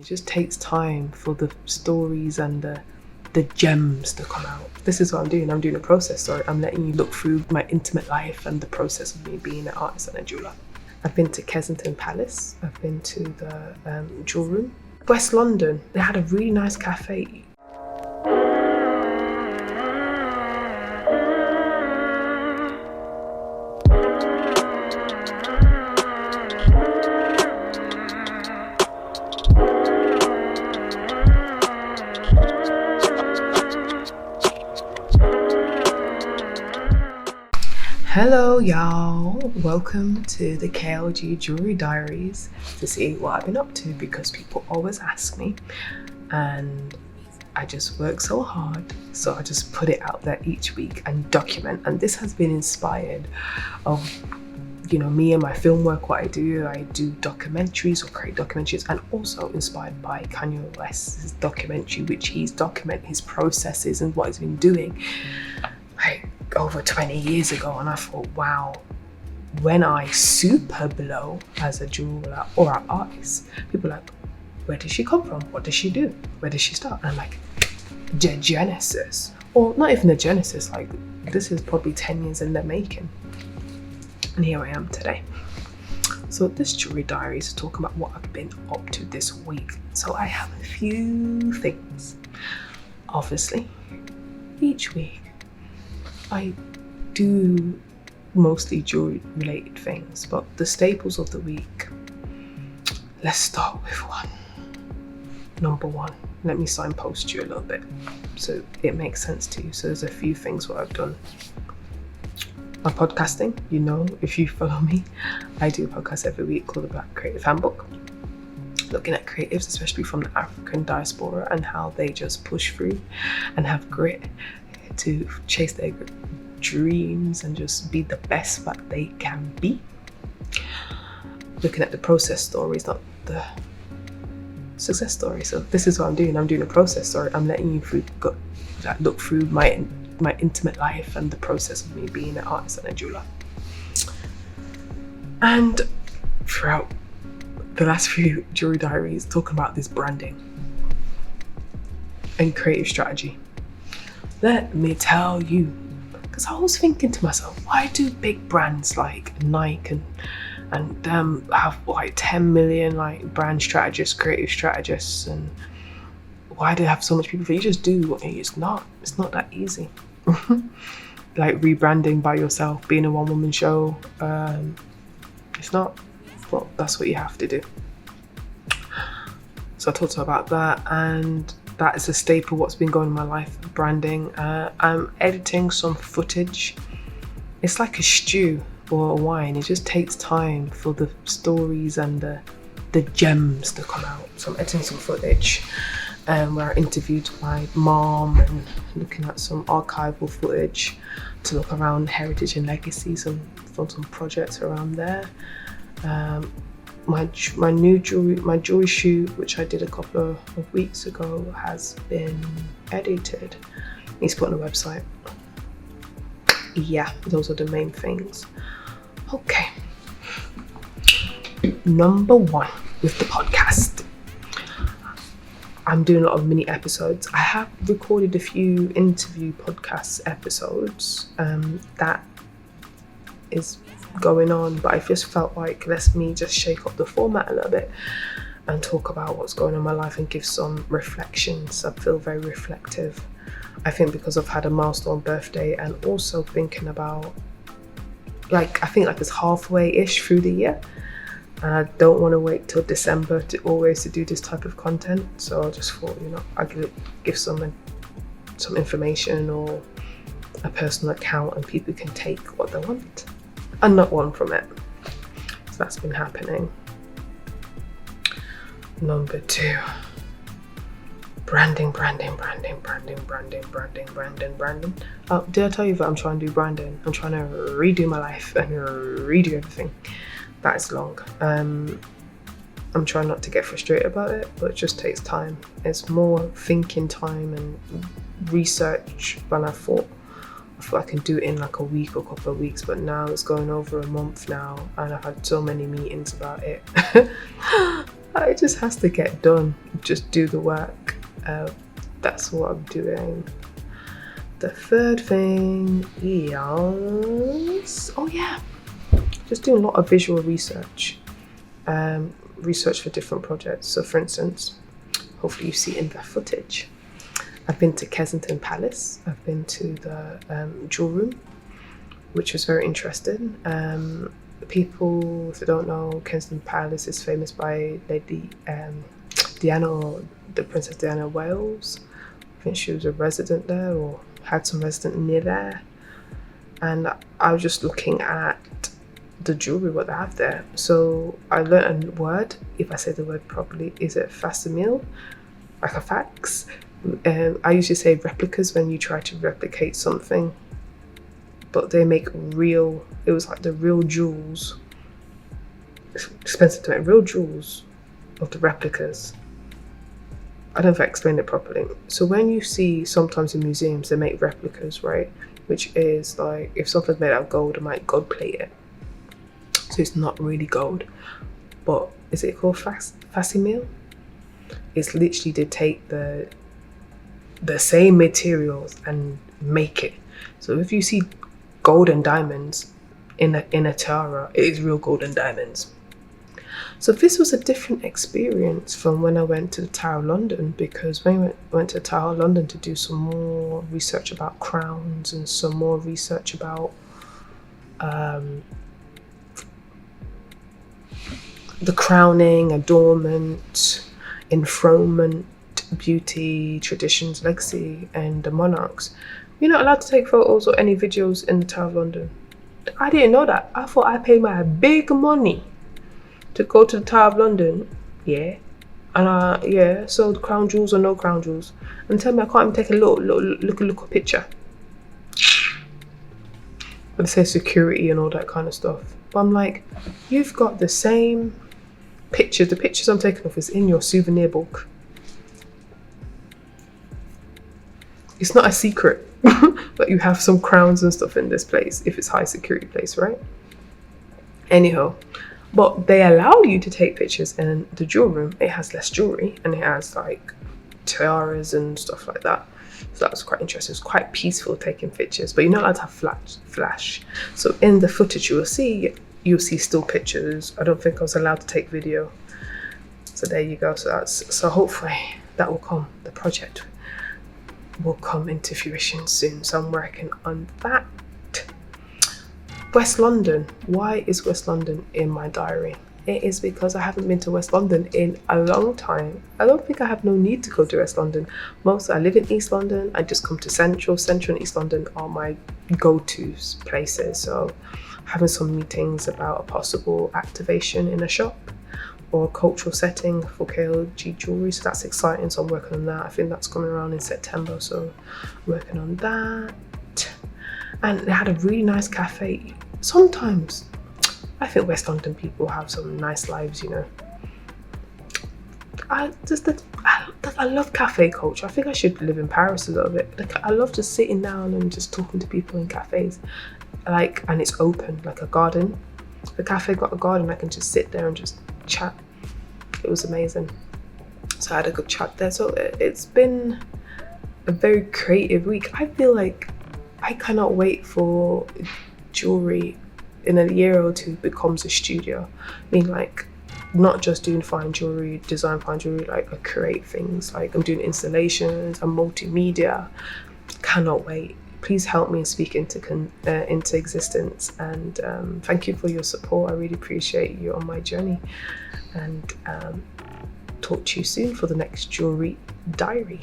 It just takes time for the stories and the gems to come out. This is what I'm doing. I'm doing a process story. I'm letting you look through my intimate life and the process of me being an artist and a jeweler. I've been to Kensington Palace. I've been to the Jewellery. West London, they had a really nice cafe. Hello y'all, welcome to the KLG Jewellery Diaries to see what I've been up to, because people always ask me and I just work so hard, so I just put it out there each week and document. And this has been inspired of, you know, me and my film work, what I do documentaries or create documentaries, and also inspired by Kanye West's documentary, which he's documenting his processes and what he's been doing like over 20 years ago. And I thought, wow, when I super blow as a jeweler or an artist, people are like, where did she come from? What does she do? Where did she start? And I'm like, the genesis, or not even the genesis, like this is probably 10 years in the making. And here I am today. So this Jewellery Diary is talking about what I've been up to this week. So I have a few things. Obviously, each week I do mostly jewelry related things, but the staples of the week, let's start with one. Number one, let me signpost you a little bit so it makes sense to you. So there's a few things what I've done. My podcasting, you know, if you follow me, I do a podcast every week called the Black Creative Handbook, looking at creatives, especially from the African diaspora, and how they just push through and have grit to chase their dreams and just be the best that they can be. Looking at the process stories, not the success story. So this is what I'm doing. I'm doing a process story. I'm letting you look through my intimate life and the process of me being an artist and a jeweler. And throughout the last few Jewellery Diaries, talking about this branding and creative strategy. Let me tell you, because I was thinking to myself, why do big brands like Nike and have like 10 million like brand strategists, creative strategists, and why do they have so much people? You just do. It's not that easy. Like rebranding by yourself, being a one-woman show, it's not. Well, that's what you have to do. So I talked about that, and that is a staple what's been going on in my life, branding. I'm editing some footage. It's like a stew or a wine. It just takes time for the stories and the gems to come out. So I'm editing some footage where I interviewed my mom and looking at some archival footage to look around heritage and legacy, some projects around there. My jewelry shoot, which I did a couple of weeks ago, has been edited. He's put on a website. Yeah, those are the main things. Okay. Number one with the podcast. I'm doing a lot of mini episodes. I have recorded a few interview podcast episodes that is going on, but I just felt like let me just shake up the format a little bit and talk about what's going on in my life and give some reflections. I feel very reflective. I think because I've had a milestone birthday, and also thinking about I think it's halfway-ish through the year, and I don't want to wait till December to do this type of content. So I just thought, I could give some information or a personal account, and people can take what they want and not one from it. So that's been happening. Number two, branding. Oh, did I tell you that I'm trying to do branding? I'm trying to redo my life and redo everything. That is long. I'm trying not to get frustrated about it, but it just takes time. It's more thinking time and research than I thought I can do it in like a week or a couple of weeks, but now it's going over a month now, and I've had so many meetings about it. It just has to get done. Just do the work. That's what I'm doing. The third thing is, oh yeah, just doing a lot of visual research. Research for different projects. So for instance, hopefully you see in the footage, I've been to Kensington Palace. I've been to the jewel room, which was very interesting. People, if they don't know, Kensington Palace is famous by Lady Diana, or the Princess Diana of Wales. I think she was a resident there, or had some resident near there. And I was just looking at the jewelry, what they have there. So I learned a word, if I say the word properly, is it facsimile? Like a fax? I usually say replicas when you try to replicate something, but they make real, it was like the real jewels. It's expensive to make real jewels of the replicas. I don't know if I explained it properly. So when you see sometimes in museums, they make replicas, right? Which is like, if something's made out of gold, they might gold plate it. So it's not really gold, but is it called facsimile? It's literally they take the same materials and make it. So if you see gold and diamonds in a tiara, it is real gold and diamonds. So this was a different experience from when I went to the Tower of London, because when I went to the Tower of London to do some more research about crowns and some more research about the crowning, adornment, enthronement, beauty, traditions, legacy, and the monarchs. You're not allowed to take photos or any videos in the Tower of London. I didn't know that. I thought I paid my big money to go to the Tower of London, yeah. And yeah, so the crown jewels or no crown jewels. And tell me I can't even take a look picture. But they say security and all that kind of stuff. But I'm like, you've got the same pictures. The pictures I'm taking off is in your souvenir book. It's not a secret that you have some crowns and stuff in this place if it's high security place, right? Anyhow, but they allow you to take pictures in the jewel room. It has less jewelry and it has like tiaras and stuff like that. So that was quite interesting. It's quite peaceful taking pictures, but you're not allowed to have flash. So in the footage you'll see still pictures. I don't think I was allowed to take video. So there you go. So hopefully that will come. The project will come into fruition soon. So I'm working on that. West London. Why is West London in my diary? It is because I haven't been to West London in a long time. I don't think I have no need to go to West London. I live in East London. I just come to Central and East London are my go-to places. So having some meetings about a possible activation in a shop or a cultural setting for KLG Jewellery. So that's exciting. So I'm working on that. I think that's coming around in September. So I'm working on that. And they had a really nice cafe. Sometimes I think West London people have some nice lives, you know. I love cafe culture. I think I should live in Paris a little bit. Like, I love just sitting down and just talking to people in cafes. And it's open, like a garden. The cafe got a garden. I can just sit there and just chat. It was amazing. So I had a good chat there. So it's been a very creative week. I feel like I cannot wait for jewelry in a year or two becomes a studio. I mean, like, not just doing fine jewelry, design fine jewelry, like I create things, like I'm doing installations, I'm multimedia. Cannot wait. Please help me speak into existence, and thank you for your support. I really appreciate you on my journey, and talk to you soon for the next jewelry diary.